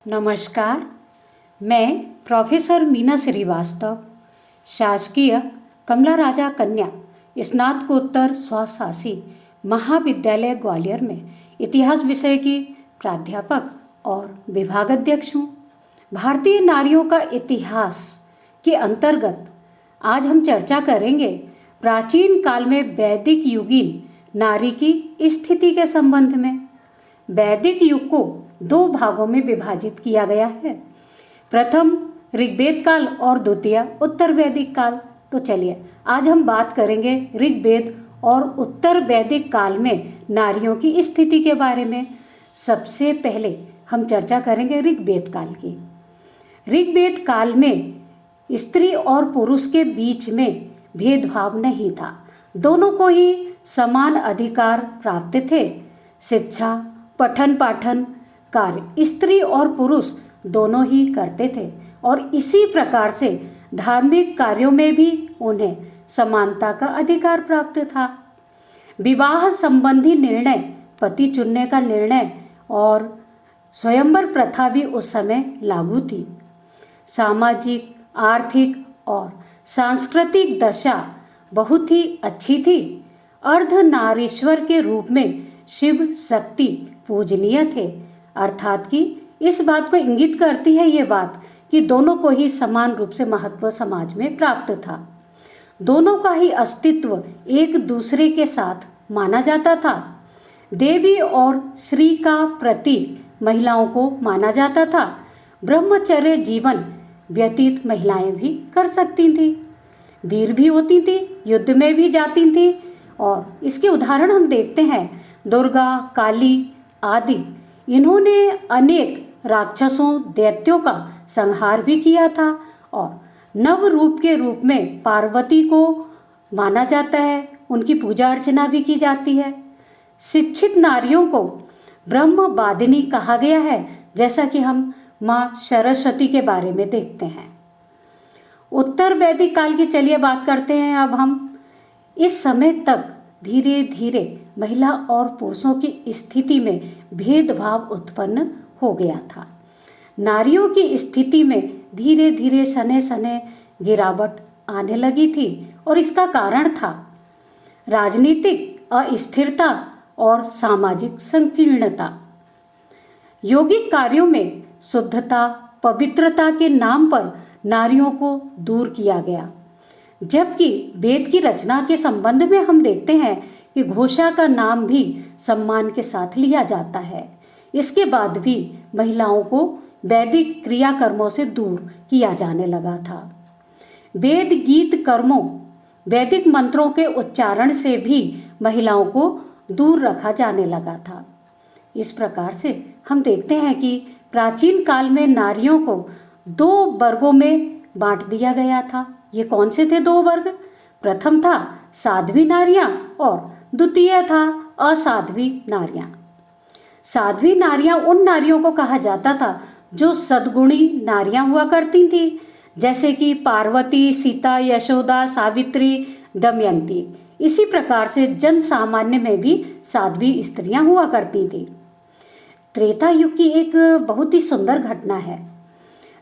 नमस्कार। मैं प्रोफेसर मीना श्रीवास्तव, शासकीय कमला राजा कन्या स्नातकोत्तर स्वशासी महाविद्यालय ग्वालियर में इतिहास विषय की प्राध्यापक और विभागाध्यक्ष हूँ। भारतीय नारियों का इतिहास के अंतर्गत आज हम चर्चा करेंगे प्राचीन काल में वैदिक युगीन नारी की स्थिति के संबंध में। वैदिक युग को दो भागों में विभाजित किया गया है, प्रथम ऋग्वेद काल और द्वितीय उत्तर वैदिक काल। तो चलिए आज हम बात करेंगे ऋग्वेद और उत्तर वैदिक काल में नारियों की स्थिति के बारे में। सबसे पहले हम चर्चा करेंगे ऋग्वेद काल की। ऋग्वेद काल में स्त्री और पुरुष के बीच में भेदभाव नहीं था, दोनों को ही समान अधिकार प्राप्त थे। शिक्षा, पठन पाठन कार्य स्त्री और पुरुष दोनों ही करते थे और इसी प्रकार से धार्मिक कार्यों में भी उन्हें समानता का अधिकार प्राप्त था। विवाह संबंधी निर्णय, पति चुनने का निर्णय और स्वयंवर प्रथा भी उस समय लागू थी। सामाजिक, आर्थिक और सांस्कृतिक दशा बहुत ही अच्छी थी। अर्धनारीश्वर के रूप में शिव शक्ति पूजनीय थे, अर्थात कि इस बात को इंगित करती है ये बात कि दोनों को ही समान रूप से महत्व समाज में प्राप्त था। दोनों का ही अस्तित्व एक दूसरे के साथ माना जाता था। देवी और श्री का प्रतीक महिलाओं को माना जाता था। ब्रह्मचर्य जीवन व्यतीत महिलाएं भी कर सकती थीं, वीर भी होती थी, युद्ध में भी जाती थी। और इसके उदाहरण हम देखते हैं दुर्गा, काली आदि। इन्होंने अनेक राक्षसों, दैत्यों का संहार भी किया था और नव रूप के रूप में पार्वती को माना जाता है, उनकी पूजा अर्चना भी की जाती है। शिक्षित नारियों को ब्रह्मवादिनी कहा गया है, जैसा कि हम माँ सरस्वती के बारे में देखते हैं। उत्तर वैदिक काल की चलिए बात करते हैं अब हम। इस समय तक धीरे धीरे महिला और पुरुषों की स्थिति में भेदभाव उत्पन्न हो गया था। नारियों की स्थिति में धीरे धीरे सने सने गिरावट आने लगी थी और इसका कारण था राजनीतिक अस्थिरता और सामाजिक संकीर्णता। यौगिक कार्यों में शुद्धता, पवित्रता के नाम पर नारियों को दूर किया गया, जबकि वेद की रचना के संबंध में हम देखते हैं कि घोषा का नाम भी सम्मान के साथ लिया जाता है। इसके बाद भी महिलाओं को वैदिक क्रियाकर्मों से दूर किया जाने लगा था। वेद गीत कर्मों, वैदिक मंत्रों के उच्चारण से भी महिलाओं को दूर रखा जाने लगा था। इस प्रकार से हम देखते हैं कि प्राचीन काल में नारियों को दो वर्गों में बांट दिया गया था। ये कौन से थे दो वर्ग? प्रथम था साध्वी नारियां और द्वितीय था असाध्वी नारियां। साध्वी नारियां उन नारियों को कहा जाता था जो सद्गुणी नारियां हुआ करती थी, जैसे कि पार्वती, सीता, यशोदा, सावित्री, दमयंती। इसी प्रकार से जन सामान्य में भी साध्वी स्त्रियां हुआ करती थी। त्रेता युग की एक बहुत ही सुंदर घटना है।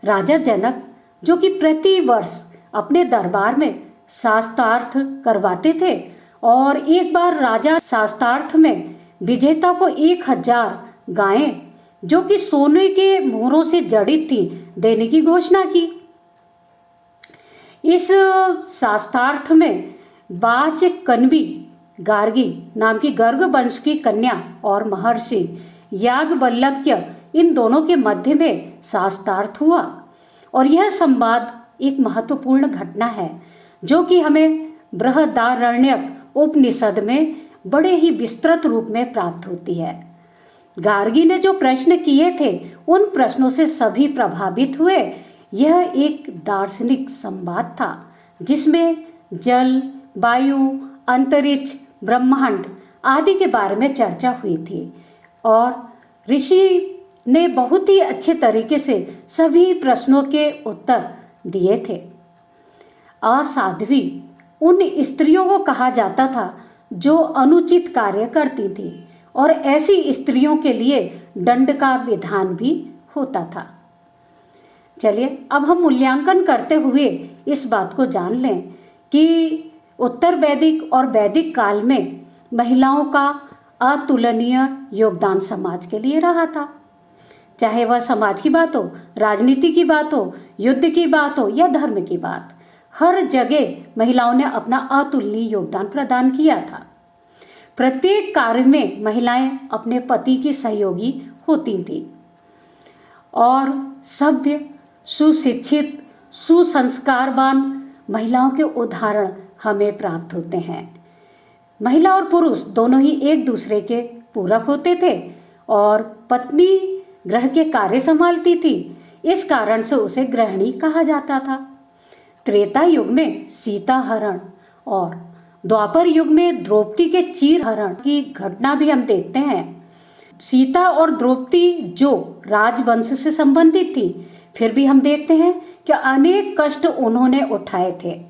राजा जनक, जो कि प्रति वर्ष अपने दरबार में शास्त्रार्थ करवाते थे, और एक बार राजा शास्त्रार्थ में विजेता को 1000 गायें, जो कि सोने के मोहरों से जड़ित थी, देने की घोषणा की। इस शास्त्रार्थ में बाच कन्वी गार्गी नाम की गर्ग वंश की कन्या और महर्षि याज्ञवल्क्य, इन दोनों के मध्य में शास्त्रार्थ हुआ। और यह संवाद एक महत्वपूर्ण घटना है, जो कि हमें बृहदारण्यक उपनिषद में बड़े ही विस्तृत रूप में प्राप्त होती है। गार्गी ने जो प्रश्न किए थे, उन प्रश्नों से सभी प्रभावित हुए। यह एक दार्शनिक संवाद था, जिसमें जल, वायु, अंतरिक्ष, ब्रह्मांड आदि के बारे में चर्चा हुई थी और ऋषि ने बहुत ही अच्छे तरीके से सभी प्रश्नों के उत्तर दिए थे। असाध्वी उन स्त्रियों को कहा जाता था जो अनुचित कार्य करती थी और ऐसी स्त्रियों के लिए दंड का विधान भी होता था। चलिए अब हम मूल्यांकन करते हुए इस बात को जान लें कि उत्तर वैदिक और वैदिक काल में महिलाओं का अतुलनीय योगदान समाज के लिए रहा था। चाहे वह समाज की बात हो, राजनीति की बात हो, युद्ध की बात हो या धर्म की बात, हर जगह महिलाओं ने अपना अतुलनीय योगदान प्रदान किया था। प्रत्येक कार्य में महिलाएं अपने पति की सहयोगी होती थीं और सभ्य, सुशिक्षित, सुसंस्कारवान महिलाओं के उदाहरण हमें प्राप्त होते हैं। महिला और पुरुष दोनों ही एक दूसरे के पूरक होते थे और पत्नी गृह के कार्य संभालती थी, इस कारण से उसे गृहिणी कहा जाता था। त्रेता युग में सीता हरण और द्वापर युग में द्रौपदी के चीर हरण की घटना भी हम देखते हैं। सीता और द्रौपदी जो राजवंश से संबंधित थी, फिर भी हम देखते हैं कि अनेक कष्ट उन्होंने उठाए थे।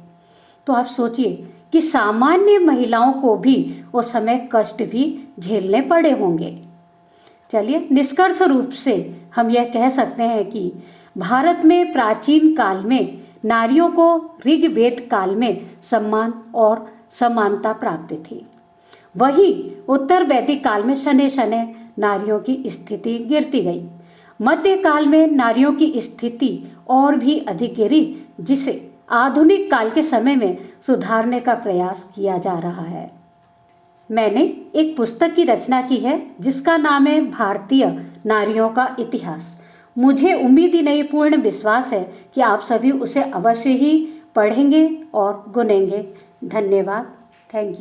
तो आप सोचिए कि सामान्य महिलाओं को भी उस समय कष्ट भी झेलने पड़े होंगे। चलिए निष्कर्ष रूप से हम यह कह सकते हैं कि भारत में प्राचीन काल में नारियों को ऋग्वेद काल में सम्मान और समानता प्राप्त थी। वही उत्तर वैदिक काल में शनै शनै नारियों की स्थिति गिरती गई। मध्यकाल में नारियों की स्थिति और भी अधिक गिरी, जिसे आधुनिक काल के समय में सुधारने का प्रयास किया जा रहा है। मैंने एक पुस्तक की रचना की है जिसका नाम है भारतीय नारियों का इतिहास। मुझे उम्मीद ही नहीं, पूर्ण विश्वास है कि आप सभी उसे अवश्य ही पढ़ेंगे और गुनेंगे। धन्यवाद। Thank you.